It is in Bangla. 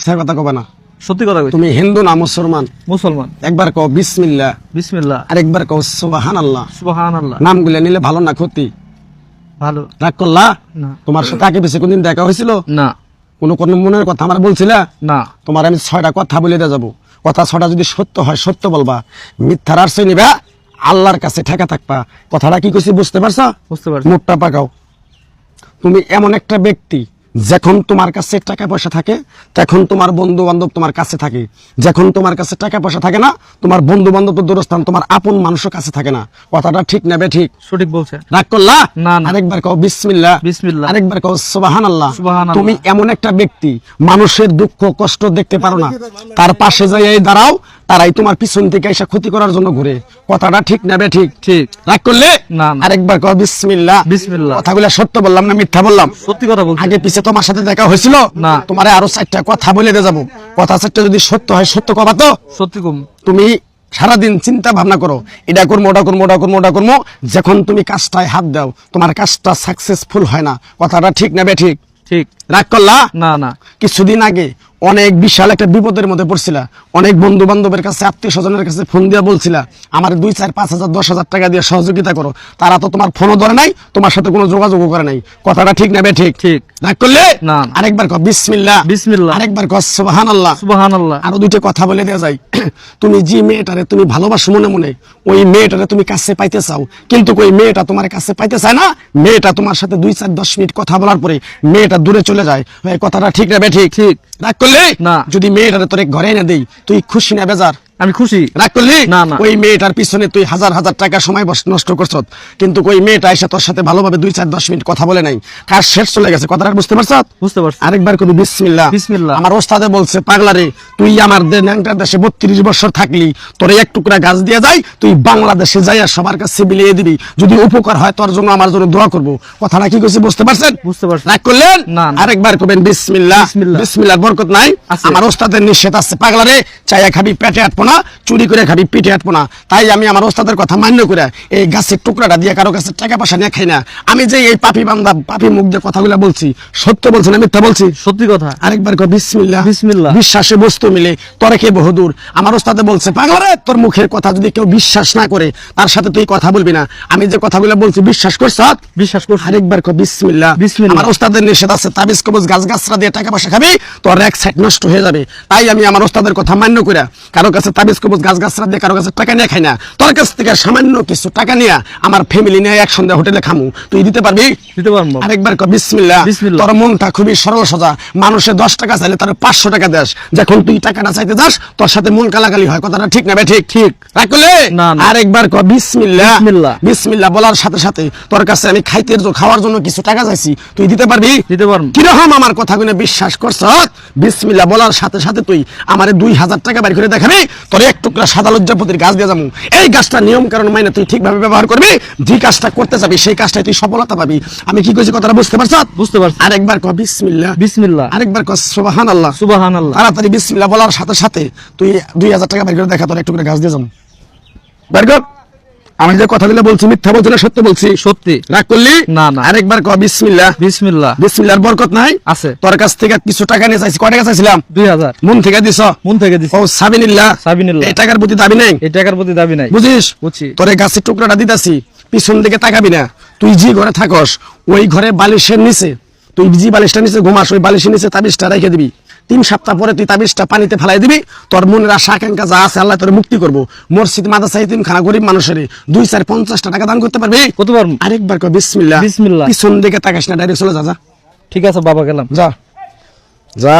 মিথ্যা কথা কবে না, সত্যি কথা কইছি। তুমি হিন্দু না মুসলমান? মুসলমান। একবার কও বিসমিল্লাহ, বিসমিল্লাহ। আরেকবার কও সুবহানাল্লাহ। সুবহানাল্লাহ। নামগুলো নিলে ভালো না ক্ষতি? ভালো। রাগ করলা? না। তোমার সাথে আগে পিছে কোনদিন দেখা হয়েছিল? না। কোন মনের কথা আমার বলছিলা? না। তোমার আমি 6টা কথা বলে দিয়ে যাবো, কথা 6টা যদি সত্য হয় সত্য বলবা, মিথ্যার আশ্রয় নিবা, আল্লাহর কাছে ঠেকা থাকবা। কথাটা কি কইছি বুঝতে পারছো? বুঝতে পারছি। মুখটা পাকাও। তুমি এমন একটা ব্যক্তি, যখন তোমার কাছে টাকা পয়সা থাকে তখন তোমার বন্ধু বান্ধব তোমার কাছে থাকে, যখন তোমার কাছে টাকা পয়সা থাকে না তোমার বন্ধু বান্ধব তো দূরস্থান, তোমার আপন মানুষও কাছে থাকে না। কথাটা ঠিক না বে ঠিক? সঠিক বলছে। রাগ করলা? না না। আরেকবার কও বিসমিল্লাহ। বিসমিল্লাহ। আরেকবার কও সুবহানাল্লাহ। সুবহানাল্লাহ। তুমি এমন একটা ব্যক্তি, মানুষের দুঃখ কষ্ট দেখতে পারো না, তার পাশে যাই দাঁড়াও, তারাই তোমার পিছন থেকে এসে ক্ষতি করার জন্য ঘুরে। কথাটা ঠিক না বে ঠিক? ঠিক। রাগ করলে? না না। আরেকবার কও বিসমিল্লাহ। বিসমিল্লাহ। কথাগুলো সত্য বললাম না মিথ্যা বললাম? সত্যি কথা বলছি। আগে পিছে তোমার সাথে দেখা হয়েছিল? না। তোমারে আরো 4টা কথা বলে দিয়ে যাবো, কথা 4টা যদি সত্য হয় সত্য কবা তো? সত্যি কম। তুমি সারাদিন চিন্তা ভাবনা করো, এটা করবো ওটা করবো ওটা করবো ওটা করবো, যখন তুমি কাজটায় হাত দাও তোমার কাজটা সাকসেসফুল হয় না। কথাটা ঠিক না বে ঠিক? ঠিক। রাগ করলা? না না। কিছুদিন আগে অনেক বিশাল একটা বিপদের মধ্যে পড়ছিলা, অনেক বন্ধু বান্ধবের কাছে আত্মীয় স্বজনের কাছে ফোন দিয়ে বলছিলা আমার 2, 4, 5 হাজার 10 হাজার টাকা দিয়ে সহযোগিতা করো, তারা তো তোমার ফোনও ধরে নাই, তোমার সাথে কোনো যোগাযোগও করে নাই। কথাটা ঠিক না বে ঠিক? ঠিক। রাগ করলে? না। আরেকবার কও বিসমিল্লাহ। বিসমিল্লাহ। আরেকবার কও সুবহানাল্লাহ। সুবহানাল্লাহ। আরো 2টা কথা বলে দেওয়া যায়। তুমি যে মেয়েটারে তুমি ভালোবাসো মনে মনে, ওই মেয়েটারে তুমি কাছে পাইতে চাও, কিন্তু ওই মেয়েটা তোমার কাছে পাইতে চায় না, মেয়েটা তোমার সাথে 2, 4, 10 মিনিট কথা বলার পরে মেয়েটা দূরে চলে যায়। এই কথাটা ঠিক না বে ঠিক? ঠিক। রাগ করলে? না। যদি মেয়েটারে তোরে ঘরে এনে দেই তুই খুশি না বেজার? আমি খুশি। রাগ করলি? না না। ওই মেয়েটার পিছনে তুই হাজার হাজার টাকা সময় নষ্ট করছ, কিন্তু ওই মেয়েটা এসে তোর সাথে ভালোভাবে 2, 4, 10 মিনিট কথা বলে নাই, কাজ শেষ চলে গেছে। কথাটা বুঝতে পারছ? বুঝতে পারছি। আরেকবার কবি বিসমিল্লাহ। বিসমিল্লাহ। আমার ওস্তাদে বলছে পাগলারে, তুই আমার ন্যাংটার দেশে 32 বছর থাকলি, তোরে এক টুকরা গাছ দিয়ে যাই, তুই বাংলাদেশে যাইয়া সবার কাছে বিলিয়ে দিবি, যদি উপকার হয় তোর জন্য আমার জন্য দোয়া করবো। কথাটা কি কইছি বুঝতে পারছেন? বুঝতে পারছি। রাগ করলেন? না না। আরেকবার কবেন বিসমিল্লাহ। বিসমিল্লাহ। বিসমিল্লাহর বরকত নাই? আছে। আমার ওস্তাদের নিষেধ আছে, পাগলারে চাইয়া খাবি পেটে আটবো না, চুরি করে খাবি পিঠে আটবো না। তাই আমি আমার ওস্তাদের কথা মান্য করে এই গাছের টুকরাটা দিয়ে কারো কাছে টাকা পয়সা নিয়ে খাই না। আমি যে এই পাপি বান্দা পাপি মুখ দিয়ে কথাগুলো বলছি, সত্য বলছি না মিথ্যা বলছি? সত্যি কথা। আরেকবার কও বিসমিল্লাহ। বিসমিল্লাহ। বিশ্বাসে বস্তু মিলে তরে কে বহুদূর। আমার ওস্তাদে বলছে পাগলারে, তোর মুখের কথা যদি কেউ বিশ্বাস না করে তার সাথে তুই কথা বলবি না। আমি যে কথাগুলো বলছি বিশ্বাস করছ? বিশ্বাস করছি। আরেকবার কও বিসমিল্লাহ। বিসমিল্লাহ। আমার ওস্তাদের নিষেধ আছে, তাবিজ কবজ গাছ গাছরা দিয়ে টাকা পয়সা খাবি, তোর এক সাইড নষ্ট হয়ে যাবে। তাই আমি আমার ওস্তাদের কথা মান্য করে কারো কাছে তাবিজ কবজ গাছ গাছরা দিয়ে কারো কাছে টাকা নিয়ে খাই না। তোর কাছ থেকে সামান্য কিছু টাকা নিয়ে আমার ফ্যামিলি নিয়ে এক সন্ধ্যা হোটেলে খামু, তুই দিতে পারবি? দিতে পারবো। আরেকবার কও বিসমিল্লাহ। বিসমিল্লাহ। তোর মনটা খুবই সরল সোজা, মানুষে 10 টাকা চাইলে তার 500 টাকা দেস, যখন তুই টাকাটা চাইতে যাস তোর সাথে মন কালাকালি হয়। কথাটা ঠিক না বে ঠিক? ঠিক। রাগ করলে? না না। আরেকবার কও বিসমিল্লাহ। বিসমিল্লাহ। বিসমিল্লাহ বলার সাথে সাথে তোর কাছে আমি খাওয়ার জন্য কিছু টাকা চাইছি, তুই দিতে পারবি? দিতে পারবো। কিরকম আমার কথাগুলো বিশ্বাস করছ? বিসমিল্লাহ বলার সাথে সাথে তুই আমারে 2000 টাকা বাড়ি করে দেখাবি, তোর এক টুকরা সাদা লজ্জাপতির গাছ দিয়ে যাবো। এই গাছটা নিয়ম কারণ মাইনে তুই ঠিকভাবে ব্যবহার করবি, যে কাজটা করতে যাবি সেই কাজটাই তুই সফলতা পাবি। আমি কি কইছি কথাটা বুঝতে পারছ? বুঝতে পারছি। আরেকবার কও বিসমিল্লাহ। বিসমিল্লাহ। আরেকবার কও সুবহানাল্লাহ। সুবহানাল্লাহ। তাড়াতাড়ি বিসমিল্লাহ বলার সাথে সাথে তুই 2000 টাকা বাড়ি করে দেখা, তোর এক টুকরা গাছ দিয়ে যাবো। বাড়ি কর। আমি যে কথাগুলো বলছি মিথ্যা বলছি না সত্য বলছি? সত্যি। রাগ করলি? না না। আরেকবার কও বিসমিল্লাহ। বিসমিল্লাহ। বিসমিল্লাহর বরকত নাই? আছে। তোর কাছ থেকে কিছু টাকা নিয়ে চাইছি, কয় টাকা চাইছিলাম? 2000। মন থেকে দিছ? মন থেকে দিছি। ও সাবিনিল্লাহ। সাবিনিল্লাহ। এই টাকার প্রতি দাবি নেই, এই টাকার প্রতি দাবি নাই। বুঝিস? বুঝছি। তোরে গাছের টুকরাটা দিতাছি, পিছন দিকে তাকাবি না। তুই যে ঘরে থাকস ওই ঘরে বালিশের নিচে, তুই যে বালিশটা নিচে ঘুমাস ওই বালিশের নিচে তাবিজটা রেখে দিবি। 3 সপ্তাহ পরে তুই তাবিজটা পানিতে ফেলাই দিবি, তোর মনের আশা আকাঙ্ক্ষা যা আছে আল্লাহ তোরে মুক্তি করবো। মসজিদ মাদ্রাসা এতিমখানা গরিব মানুষের 2, 4, 50 টাকা দান করতে পারবি? কত পারবো? আরেকবার কও বিসমিল্লাহ। বিসমিল্লাহ। পিছন দিকে তাকাস না, ডাইরেক্ট চলে যা। যা ঠিক আছে বাবা, গেলাম। যা যা।